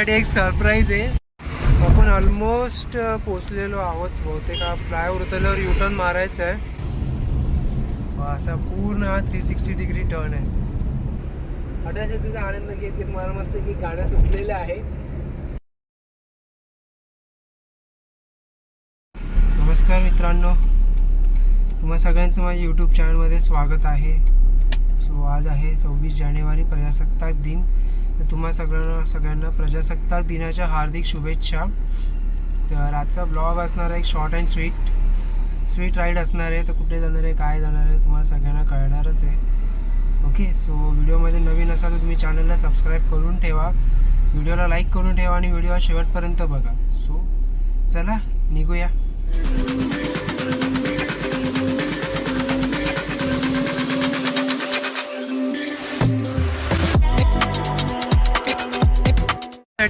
एक सरप्राईज आहे. आपण ऑलमोस्ट पोचलेलो आहोत. बहुतेक फ्लायओव्हर उतरल्यावर युटर्न मारायचं आहे. असा पूर्ण 360 डिग्री टर्न आहे. आता तुझा आनंद घेत मला मस्त की गाणं सुचलेलं आहे. नमस्कार मित्रांनो, तुम्हा सगळ्यांचं माझ्या यूट्यूब चॅनलमध्ये स्वागत आहे. सो आज आहे 26 जानेवारी, प्रजासत्ताक दिन. तर तुम्हा सगळ्यांना प्रजासत्ताक दिनाच्या हार्दिक शुभेच्छा. तर आजचा ब्लॉग असणार आहे एक शॉर्ट अँड स्वीट राईड असणार आहे. तर कुठे जाणार आहे, काय जाणार आहे, तुम्हाला सगळ्यांना कळणारच आहे. ओके, सो व्हिडिओमध्ये नवीन असाल तर तुम्ही चॅनलला सबस्क्राईब करून ठेवा, व्हिडिओला लाईक करून ठेवा आणि व्हिडिओ शेवटपर्यंत बघा. सो चला निघूया.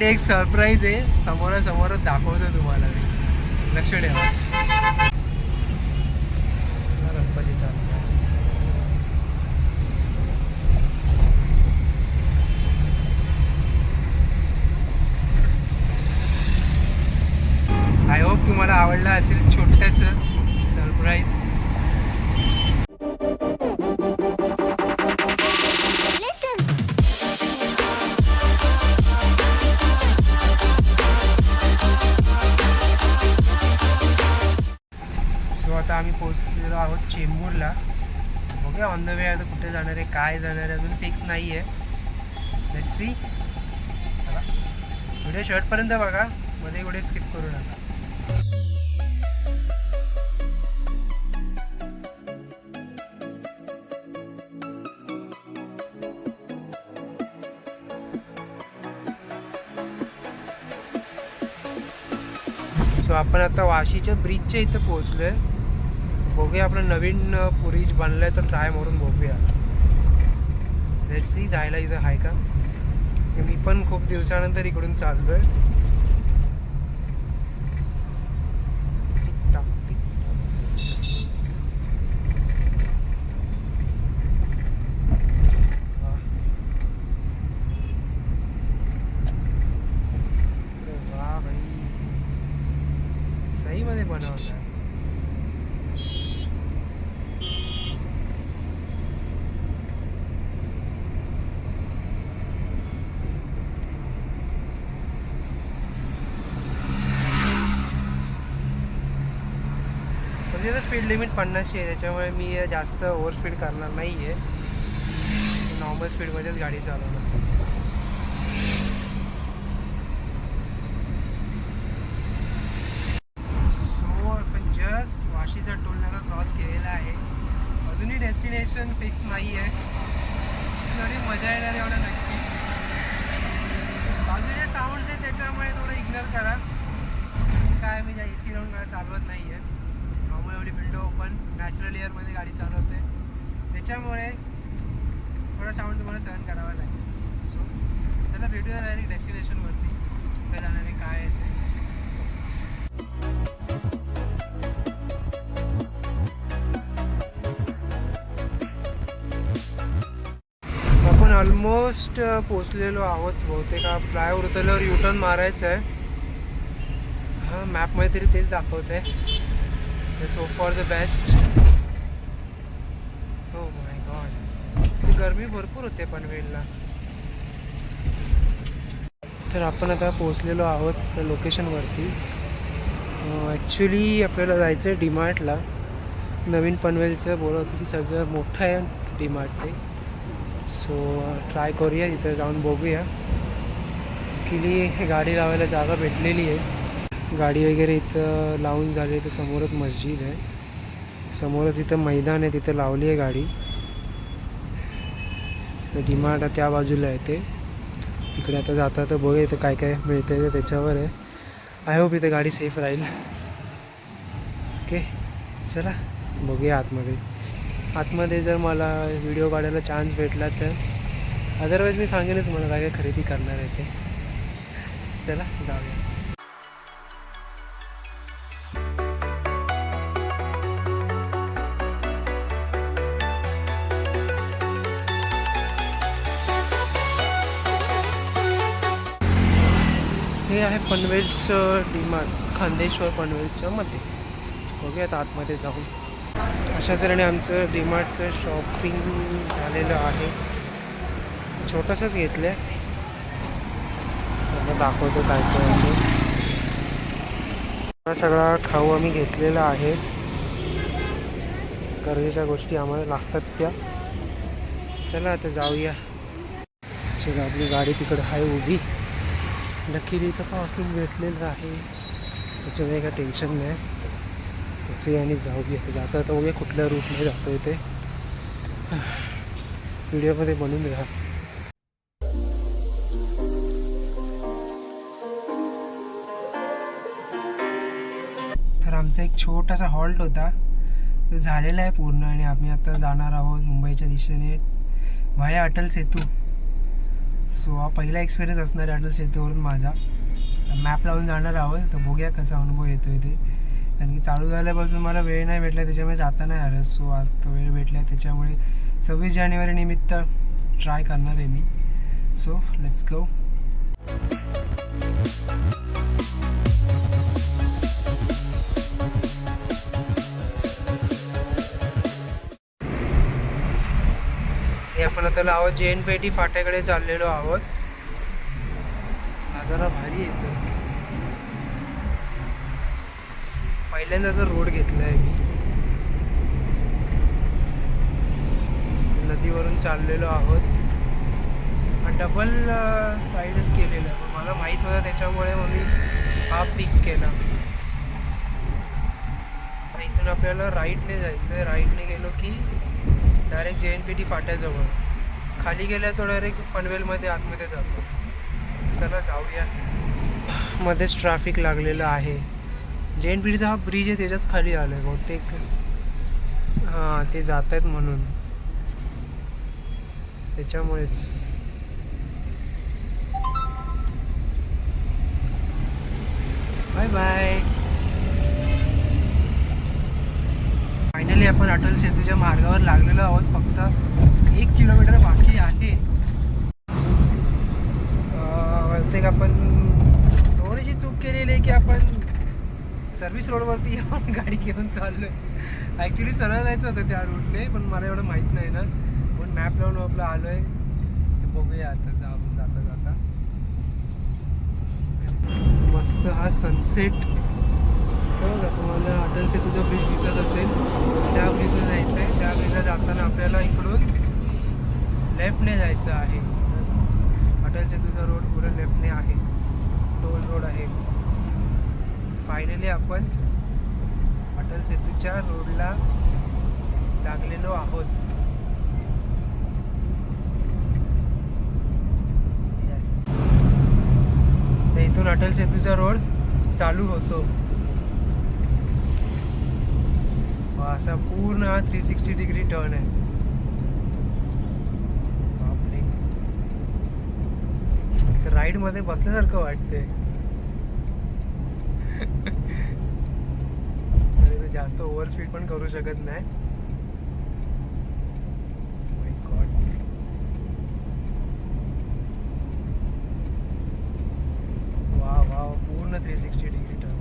एक सरप्राईज आहे, समोरासमोरच दाखवतो तुम्हाला मी. लक्ष ठेवा. गणपतीचा आय होप तुम्हाला आवडला असेल छोटंसं सरप्राईज. सो आता आम्ही पोहोचलेलो आहोत चेंबूरला. बघूया ऑन द वे आता कुठे जाणार आहे, काय जाणार आहे अजून फिक्स नाही आहे. Let's see. चला व्हिडिओ शेवटपर्यंत बघा, मध्ये कुठे स्किप करू नका. सो आपण आता वाशीच्या ब्रिजच्या इथं पोहोचलो आहे. बघूया आपलं नवीन ब्रिज बनलं आहे तर ट्राय मारून बघूया. लेट्स सी जायला इथं आहे का. मी पण खूप दिवसानंतर इकडून चाललो आहे. मध्ये बनवलं आहे. म्हणजे स्पीड लिमिट 50 आहे, त्याच्यामुळे मी जास्त ओव्हर स्पीड करणार नाही आहे. नॉर्मल स्पीडमध्येच गाडी चालवणार. वाशीचा टोल नाका क्रॉस केलेला आहे. अजूनही डेस्टिनेशन फिक्स नाही आहे. थोडी मजा येणार एवढं नक्की. बाजूचे साऊंड्स आहेत त्याच्यामुळे थोडं इग्नोर करा. काय मी AC लावून गाडी चालवत नाही आहे. नॉर्मल एवढी विंडो ओपन नॅचरल एअरमध्ये गाडी चालवते, त्याच्यामुळे थोडा साऊंड तुम्हाला सहन करावा लागेल. सो त्याला भेटूया डायरेक्ट डेस्टिनेशनवरती. कुठे जाणार आहे, काय आहे ते. आपण ऑलमोस्ट पोचलेलो आहोत. बहुतेक फ्लायओव्हर उतरल्यावर युटर्न मारायचं आहे. हां, मॅपमध्ये तरी तेच दाखवत आहे. Let's hope for the best. हो माय गॉड, गरमी भरपूर होते पनवेलला. तर आपण आता पोचलेलो आहोत लोकेशनवरती. ॲक्च्युली आपल्याला जायचं आहे डीमार्टला. नवीन पनवेलचं बोलत होतं की सगळं मोठं आहे डीमार्ट ते. सो ट्राय करूया, इथं जाऊन बघूया. की गाडी लावायला जागा भेटलेली आहे. गाडी वगैरे इथं लावून झाली. तर समोरच मस्जिद आहे, समोरच इथं मैदान आहे, तिथं लावली आहे गाडी. तर डीमार्ट त्या बाजूला आहे ते. तिकडे आता जाता तर बघूया इथं काय काय मिळतं आहे, त्याच्यावर आहे. आय होप इथं गाडी सेफ राहील. ओके चला बघूया आतमध्ये जर मला व्हिडिओ काढायला चान्स भेटला तर. अदरवाईज मी सांगेनच मला काय काय खरेदी करणार आहे ते. चला जाऊया. हे आहे पनवेलचं डीमार्ट, खांदेश्वर पनवेलच्या मध्ये. बघूयात आतमध्ये जाऊन. अशा तऱ्हेने आमचं डीमार्टचं शॉपिंग झालेलं आहे. छोटंसंच घेतलं आहे, दाखवतो काय काय. सगळा खाऊ आम्ही घेतलेला आहे. गरजेच्या गोष्टी आम्हाला लागतात त्या. चला आता जाऊया. चला आपली गाडी तिकडे आहे उभी. नक्की इथं पार्किंग भेटलेलं आहे, त्याच्यामुळे काय टेन्शन नाही. तसे आणि जाऊया. जाता आता बघूया कुठल्या रूटने जातो इथे. व्हिडिओमध्ये बनवून द्या. तर आमचा एक छोटासा हॉल्ट होता, तो झालेला आहे पूर्ण. आणि आम्ही आता जाणार आहोत मुंबईच्या दिशेने व्हाया अटल सेतू. सो हा पहिला एक्सपिरियन्स असणार आहे अटल सेतूवरून माझा. मॅप लावून जाणार आहोत, तर बघूया कसा अनुभव येतो इथे. कारण की चालू झाल्यापासून मला वेळ नाही भेटला, त्याच्यामुळे जाता नाही आलं. सो आता वेळ भेटला, त्याच्यामुळे 26 जानेवारी निमित्त ट्राय करणार आहे मी. So let's go. आपण आता आहोत JN पेठी फाट्याकडे चाललेलो आहोत. नजारा भारी येतो. पहिल्यांदाचा रोड घेतला आहे मी. नदीवरून चाललेलो आहोत. डबल साईड केलेलं आहे, मला माहीत होतं, त्याच्यामुळे मग मी हा पिक केला. इथून आपल्याला राईटने जायचं आहे. राईटने गेलो की डायरेक्ट JN पेठी फाट्याजवळ. खाली गेल्या तो डायरेक्ट पनवेलमध्ये आतमध्ये जातो. चला जाऊया. मध्येच ट्रॅफिक लागलेलं आहे. JN पेठीचा हा ब्रिज आहे, त्याच्याच खाली आलं आहे बहुतेक. हां, ते जात आहेत म्हणून, त्याच्यामुळेच. Bye bye. फायनली आपण अटल सेतूच्या मार्गावर लागलेलो आहोत. फक्त 1 किलोमीटर बाकी आहे. बहुतेक आपण थोडीशी चूक केलेली आहे की आपण सर्व्हिस रोडवरती येऊन गाडी घेऊन चाललो आहे. ॲक्च्युली सरळ जायचं होतं त्या रूटने, पण मला एवढं माहीत नाही ना, पण मॅप लावून आपलं आलो आहे. बघूया आता जाऊन जाता जाता. मस्त हा सनसेट. बघा, तुम्हाला अटल सेतूचा ब्रिज दिसत असेल, त्या ब्रिजला जायचं आहे. त्या ब्रिजला जाताना आपल्याला इकडून लेफ्टने जायचं आहे. अटल सेतूचा रोड पुढे लेफ्टने आहे, टोल रोड आहे. फायनली आपण अटल सेतूच्या रोडला लागलेलो आहोत. येस, इथून अटल सेतूचा रोड चालू होतो. असा पूर्ण हा 360 डिग्री टर्न आहे. बापरे, तर राईड मध्ये बसल्यासारखं वाटते. जास्त ओव्हर स्पीड पण करू शकत नाही. माय गॉड. वा वा, पूर्ण 360 डिग्री टर्न.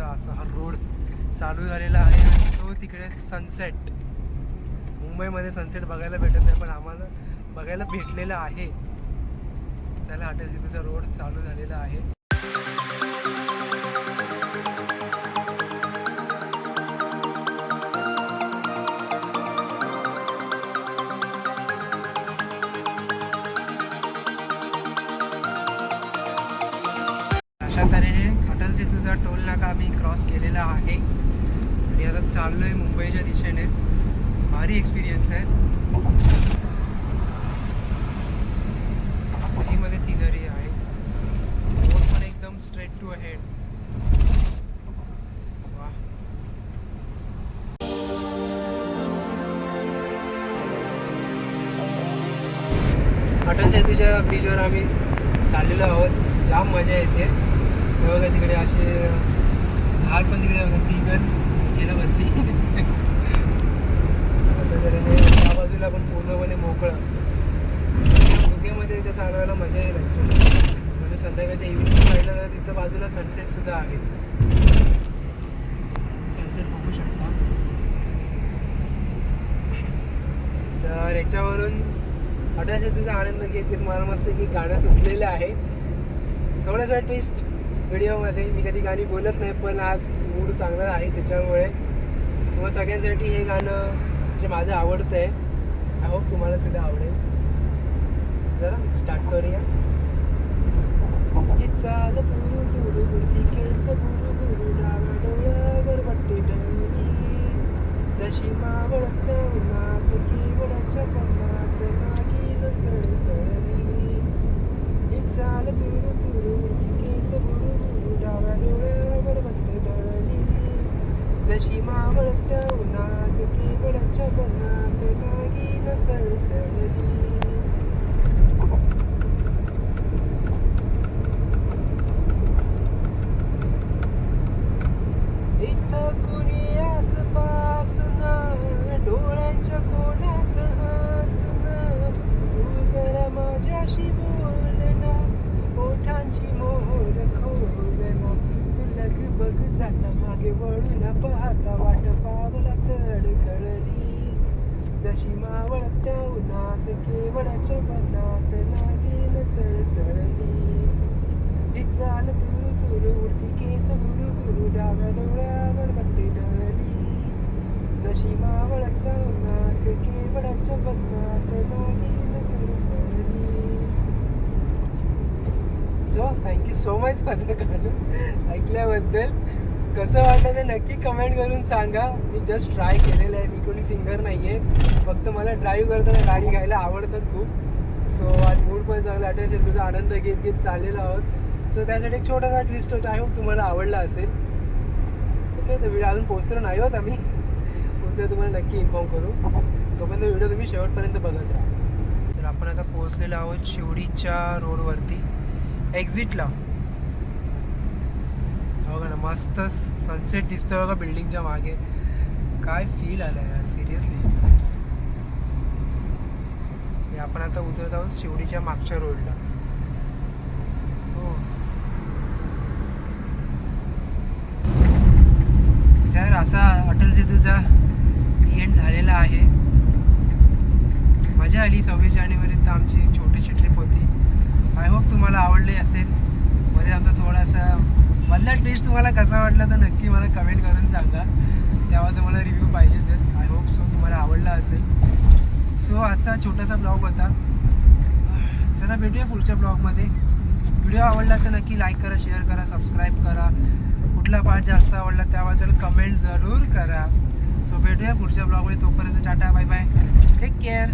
असा हा रोड चालू झालेला आहे. आणि तो तिकडे सनसेट, मुंबईमध्ये सनसेट बघायला भेटत नाही, पण आम्हाला बघायला भेटलेला आहे. चला, अटल सेतूचा रोड चालू झालेला आहे. अशा तऱ्हेने अटल सेतूचा टोल नाका आम्ही क्रॉस केलेला आहे आणि आता चाललो आहे मुंबईच्या दिशेने. भारी एक्सपिरियन्स आहे. सहीमध्ये सीनरी आहे. रोड पण एकदम स्ट्रेट टू अहेड. वा, अटल सेतूच्या ब्रिजवर आम्ही चाललेलो आहोत. जाम मजा येते. बघा तिकडे असे झाड पण, तिकडे बघा सीगन. गेला वरती. अशा तऱ्हेने त्या बाजूला पण पूर्णपणे मोकळं. धुक्यामध्ये त्या चालवायला मजा येईल ॲक्च्युली. म्हणजे संध्याकाळच्या इव्हिनिंग साईडला तर तिथं बाजूला सनसेटसुद्धा आहे. सनसेट बघू शकता. तर याच्यावरून अड्याच्या तुझा आनंद घेत मला मस्त की गाणं सुचलेलं आहे. थोडंसं ट्विस्ट व्हिडिओमध्ये. मी कधी गाणी बोलत नाही, पण आज मूड चांगला आहे त्याच्यामुळे तुम्हा सगळ्यांसाठी हे गाणं जे माझं आवडतं आहे. आय होप तुम्हाला सुद्धा आवडेल. जरा स्टार्ट करूया. चाल तुरु तुरु उडती केस बुरु बुरु डाव्या डोळ्यावर वाटते डळली जशी मावळत उन्हात केवळच्या पन्नात नागिन सळसळली. चाल तुरु तुरु उडती केस बुरु बुरु डाव्या डोळ्यावर वाटते डळली जशी मावळत उन्हात केवळच्या पन्नात नागिन सळसळली. इथं कुणी आसपास ना डोळ्यांच्या कोणात हसना तू जरा माझ्याशी बोल ना ओठांची मोहर खोल ना तू लग बघ जाता मागे वळून पाहता वाट पावला तडखळली जशी मावळत्या उन्हात केवळाच्या मनात नागिन सळसळली. ही चाल तुरु तुरु उडती केस बुरु बुरु डाव्या डोळ्यावर वाटते डळली जशी मावळत्या उन्हात केवळाच्या मनात नागिन सळसळली. सो थँक्यू सो मच माझं गाणं ऐकल्याबद्दल. कसं वाटलं ते नक्की कमेंट करून सांगा. मी जस्ट ट्राय केलेलं आहे. मी कोणी सिंगर नाही आहे, फक्त मला ड्राईव्ह करताना गाडी घ्यायला आवडतात खूप. सो आज मूड पण चांगला अटेन्शन तुझा आनंद घेत घेत चाललेलो आहोत. सो त्यासाठी एक छोटासा ट्विस्ट होता. आय होप तुम्हाला आवडला असेल. ओके, तर व्हिडिओ अजून पोहोचलो नाही आहोत आम्ही. पोहोचलो तुम्हाला नक्की इन्फॉर्म करू. तोपर्यंत व्हिडिओ तुम्ही शेवटपर्यंत बघत राहा. तर आपण आता पोहोचलेलो आहोत शिवडीच्या रोडवरती एक्झिटला. बघा ना मस्त सनसेट दिसतोय बघा बिल्डिंगच्या मागे. काय फील आलं यार सिरियसली. आपण आता उतरत आहोत शिवडीच्या मागच्या रोडला. हो तर असा अटल सेतूचा एंड झालेला आहे. मजा आली. 26 जानेवारीत आमची छोटीशी ट्रिप होती. आय होप तुम्हाला आवडली असेल. मध्ये आमचा थोडासा मधला टेस्ट तुम्हाला कसा वाटला तर नक्की मला कमेंट करून सांगा. त्यावर तुम्हाला रिव्ह्यू पाहिजेच आहेत. आय होप सो तुम्हाला आवडला असेल. सो आजचा छोटासा ब्लॉग होता. चला भेटूया पुढच्या ब्लॉगमध्ये. व्हिडिओ आवडला तर नक्की लाईक करा, शेअर करा, सबस्क्राईब करा. कुठला पार्ट जास्त आवडला त्याबद्दल कमेंट जरूर करा. सो भेटूया पुढच्या ब्लॉगमध्ये. तोपर्यंत tata bye bye, take care.